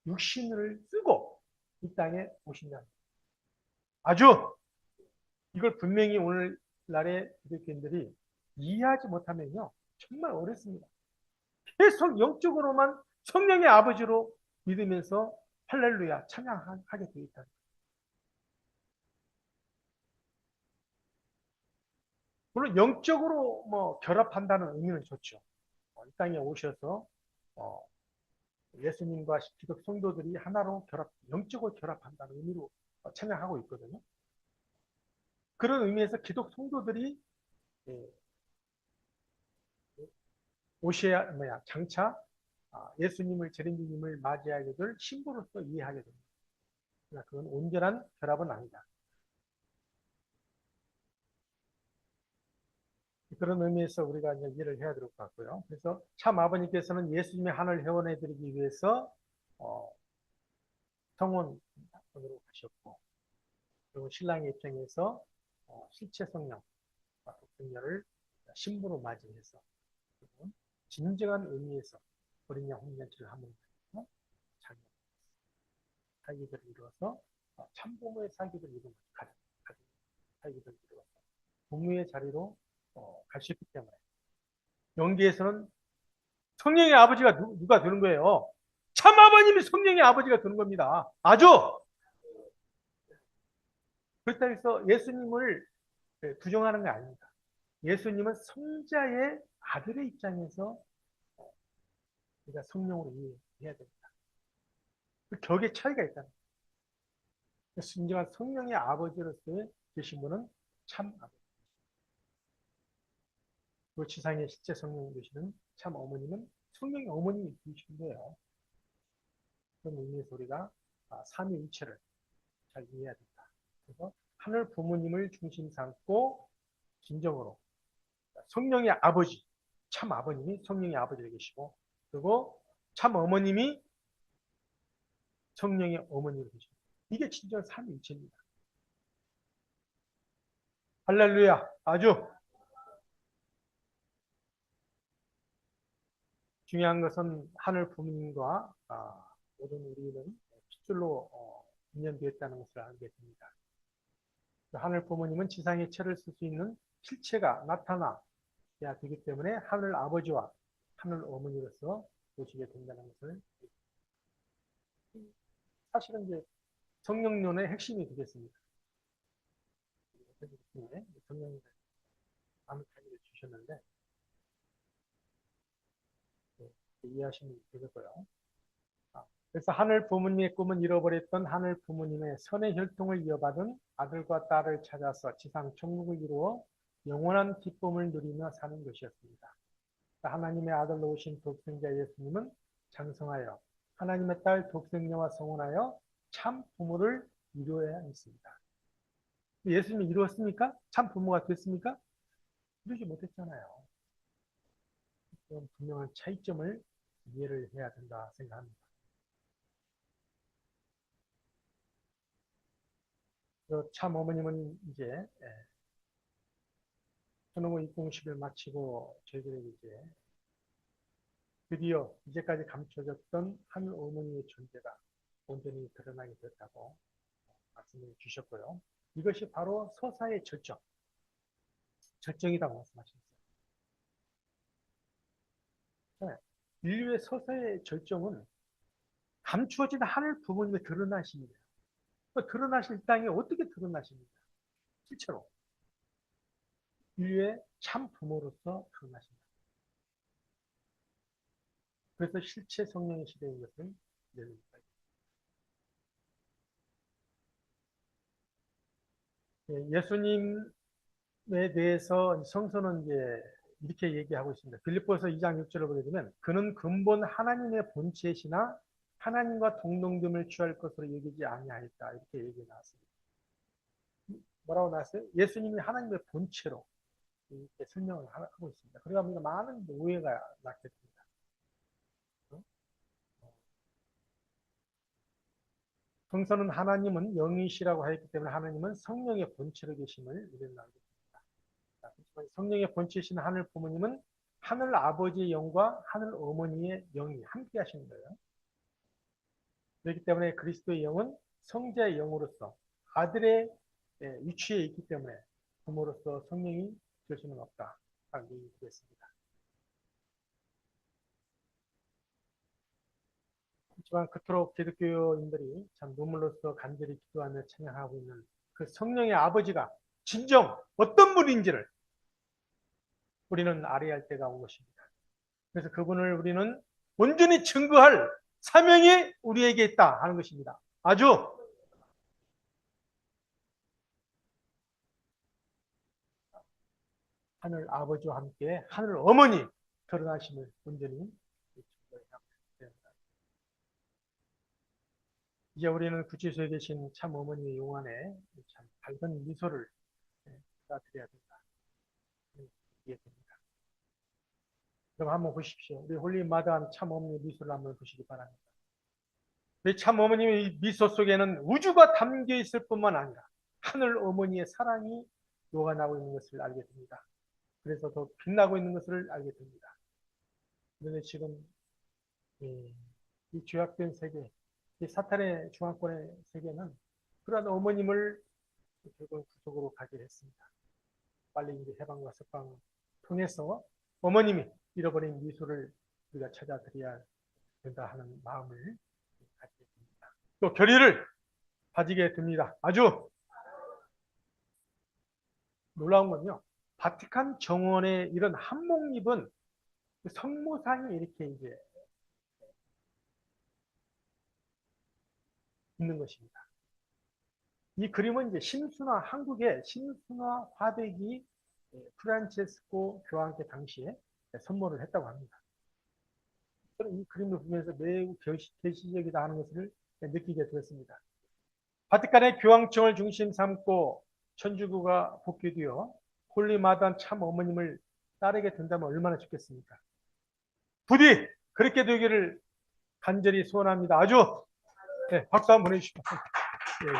육신을 쓰고 이 땅에 오신다. 아주 이걸 분명히 오늘날의 기독교인들이 이해하지 못하면요 정말 어렵습니다. 계속 영적으로만 성령의 아버지로 믿으면서 할렐루야 찬양하게 되어 있다. 물론 영적으로 결합한다는 의미는 좋죠. 이 땅에 오셔서 예수님과 기독 성도들이 하나로 영적으로 결합한다는 의미로 찬양하고 있거든요. 그런 의미에서 기독 성도들이 예, 장차 예수님을 재림주님을 맞이하게 될 신부로서 이해하게 됩니다. 그러나 그건 온전한 결합은 아니다. 그런 의미에서 우리가 이제 이해를 해야 될 것 같고요. 그래서 참 아버님께서는 예수님의 한을 회원해 드리기 위해서 성혼으로 가셨고, 그리고 신랑의 입장에서 실체 성령, 독생녀를 신부로 맞이해서 진정한 의미에서 어린 양 혼연체를 함으로 자기 사기들을 이루어서 참부모의 사기들을 이루는 가정 사기들을 이루어서 부모의 자리로 갈 수 있기 때문에 영계에서는 성령의 아버지가 누가 되는 거예요? 참 아버님이 성령의 아버지가 되는 겁니다. 아주 그렇다 해서 예수님을 부정하는 게 아닙니다. 예수님은 성자의 아들의 입장에서 우리가 성령으로 이해해야 됩니다. 그 격의 차이가 있다는 거예요. 진정한 성령의 아버지로서의 계신 분은 참 아버지. 그 지상의 실제 성령 되시는 참 어머님은 성령의 어머님이 되신 거예요. 그런 의미에서 우리가 삼위일체를 잘 이해해야 된다. 그래서 하늘 부모님을 중심 삼고 진정으로 성령의 아버지, 참 아버님이 성령의 아버지가 계시고 그리고 참 어머님이 성령의 어머니가 계시고 이게 진짜 삼위일체입니다. 할렐루야. 아주 중요한 것은 하늘 부모님과 모든 우리는 핏줄로 인연되었다는 것을 알게 됩니다. 하늘 부모님은 지상의 체를 쓸 수 있는 실체가 나타나야 되기 때문에 하늘 아버지와 하늘 어머니로서 보시게 된다는 것을 사실은 이제 성령론의 핵심이 되겠습니다. 성령 많은 강의를 주셨는데 이해하시면 되겠고요. 그래서 하늘 부모님의 꿈은 잃어버렸던 하늘 부모님의 선의 혈통을 이어받은 아들과 딸을 찾아서 지상 천국을 이루어 영원한 기쁨을 누리며 사는 것이었습니다. 하나님의 아들로 오신 독생자 예수님은 장성하여 하나님의 딸 독생녀와 성혼하여 참 부모를 이루어야 했습니다. 예수님이 이루었습니까? 참 부모가 됐습니까? 이루지 못했잖아요. 그런 분명한 차이점을 이해를 해야 된다 생각합니다. 참 어머님은 이제 천호모 입궁식을 마치고 저희들에게 이제 드디어 이제까지 감춰졌던 한 어머니의 존재가 온전히 드러나게 됐다고 말씀해 주셨고요. 이것이 바로 서사의 절정이라고 말씀하셨어요. 인류의 서사의 절정은 감추어진 하늘 부모님의 드러나심이에요. 그 드러나실 땅에 어떻게 드러나십니까? 실제로 인류의 참 부모로서 드러나십니다. 그래서 실체 성령의 시대인 것을 내립니다. 예수님에 대해서 성서는 이제 이렇게 얘기하고 있습니다. 빌립보서 2장 6절을 보게 되면 그는 근본 하나님의 본체시나 하나님과 동등됨을 취할 것으로 여기지 아니하였다. 이렇게 얘기 나왔습니다. 뭐라고 나왔어요? 예수님이 하나님의 본체로 이렇게 설명을 하고 있습니다. 그러다 보니까 많은 오해가 낳게 됩니다. 성서는 하나님은 영이시라고 하였기 때문에 하나님은 성령의 본체로 계심을 우리는 알고 있습니다. 성령의 본체이신 하늘 부모님은 하늘 아버지의 영과 하늘 어머니의 영이 함께 하시는 거예요. 그렇기 때문에 그리스도의 영은 성자의 영으로서 아들의 위치에 있기 때문에 부모로서 성령이 될 수는 없다. 라고 얘기했습니다. 하지만 그토록 기독교인들이 참 눈물로써 간절히 기도하며 찬양하고 있는 그 성령의 아버지가 진정 어떤 분인지를 우리는 알아야 할 때가 온 것입니다. 그래서 그분을 우리는 온전히 증거할 사명이 우리에게 있다 하는 것입니다. 아주 하늘 아버지와 함께 하늘 어머니 드러나심을 온전히 이제 우리는 구치소에 계신 참 어머니의 용안에 참 밝은 미소를 받아들여야 된다. 이해됩니다. 그럼 한번 보십시오. 우리 홀리마다한 참 어머니의 미소를 한번 보시기 바랍니다. 우리 참 어머님의 미소 속에는 우주가 담겨 있을 뿐만 아니라 하늘 어머니의 사랑이 녹아나고 있는 것을 알게 됩니다. 그래서 더 빛나고 있는 것을 알게 됩니다. 그런데 지금 이 죄악된 세계, 이 사탄의 중앙권의 세계는 그러한 어머님을 결국 구속으로 가게 했습니다. 빨리 이제 해방과 석방을 통해서 어머님이 잃어버린 미소를 우리가 찾아드려야 된다 하는 마음을 갖게 됩니다. 또 결의를 가지게 됩니다. 아주 놀라운 건요. 바티칸 정원에 이런 한복 입은 성모상이 이렇게 이제 있는 것입니다. 이 그림은 이제 신수나 한국의 신수나 화백이 프란체스코 교황께 당시에 선물을 했다고 합니다. 저는 이 그림을 보면서 매우 계시적이다 하는 것을 느끼게 되었습니다. 바티칸의 교황청을 중심 삼고 천주교가 복귀되어 홀리마다한 참 어머님을 따르게 된다면 얼마나 좋겠습니까? 부디 그렇게 되기를 간절히 소원합니다. 아주 박수 한번 보내주십시오. 네.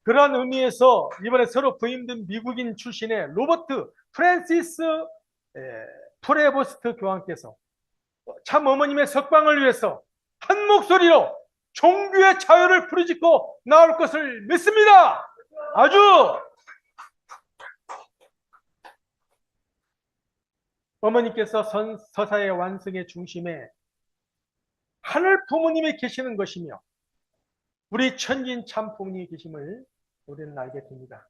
그런 의미에서 이번에 새로 부임된 미국인 출신의 로버트 프랜시스 프레보스트 교황께서 참 어머님의 석방을 위해서 한 목소리로 종교의 자유를 부르짖고 나올 것을 믿습니다. 아주 어머니께서 서사의 완성의 중심에 하늘 부모님이 계시는 것이며 우리 천진 참 부모님이 계심을 우리는 알게 됩니다.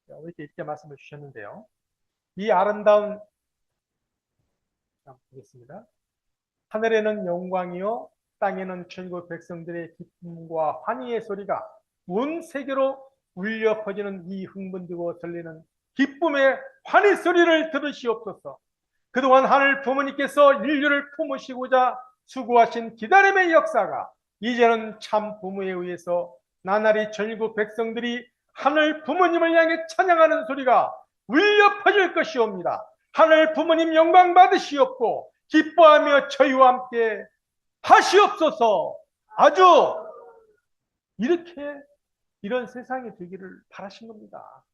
이렇게 읽게 말씀을 주셨는데요. 이 아름다운, 보겠습니다. 하늘에는 영광이요 땅에는 천국 백성들의 기쁨과 환희의 소리가 온 세계로 울려 퍼지는 이 흥분되고 설레는 기쁨의 환희 소리를 들으시옵소서. 그동안 하늘 부모님께서 인류를 품으시고자 수고하신 기다림의 역사가 이제는 참 부모에 의해서 나날이 전국 백성들이 하늘 부모님을 향해 찬양하는 소리가 울려 퍼질 것이옵니다. 하늘 부모님 영광 받으시옵고 기뻐하며 저희와 함께 하시옵소서. 아주 이렇게 이런 세상이 되기를 바라신 겁니다.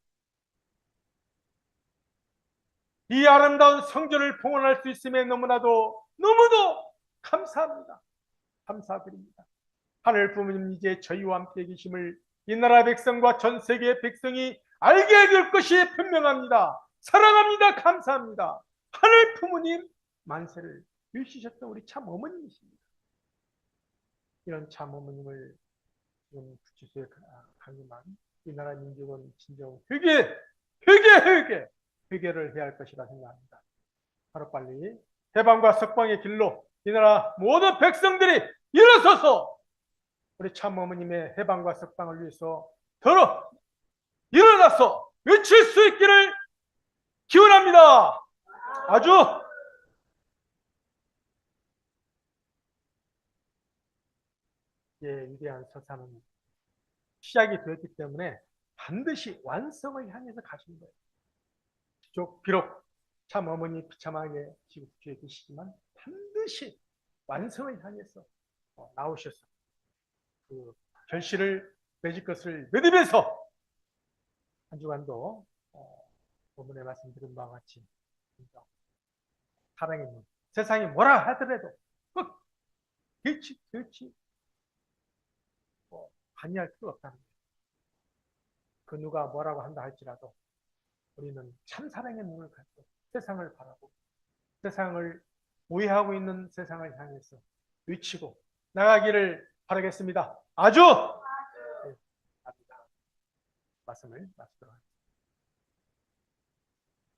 이 아름다운 성전을 봉헌할 수 있음에 너무나도 감사합니다. 감사드립니다. 하늘 부모님 이제 저희와 함께 계심을 이 나라 백성과 전 세계 백성이 알게 될 것이 분명합니다. 사랑합니다. 감사합니다. 하늘 부모님 만세를 일으키셨던 우리 참 어머님이십니다. 이런 참 어머님을 지금 구치소에 강림한 이 나라 민족은 진정 회개를 해야 할 것이라 생각합니다. 하루빨리 해방과 석방의 길로 이 나라 모든 백성들이 일어서서 우리 참 어머님의 해방과 석방을 위해서 일어나서 외칠 수 있기를 기원합니다. 아주 위대한 서사는 시작이 되었기 때문에 반드시 완성을 향해서 가시는 거예요. 비록 참 어머니 비참하게 지구에 계시지만 반드시 완성을 향해서 나오셔서 그 결실을 맺을 것을 믿으면서 한 주간도 본문에 말씀드린 바와 같이 사랑의 눈, 세상이 뭐라 하더라도 꼭 그렇지 관여할 필요 없다는 거예요. 그 누가 뭐라고 한다 할지라도 우리는 참 사랑의 눈을 갖고 세상을 바라고 세상을 오해하고 있는 세상을 향해서 외치고 나가기를 바라겠습니다. 아주 말씀을 마치도록 하겠습니다.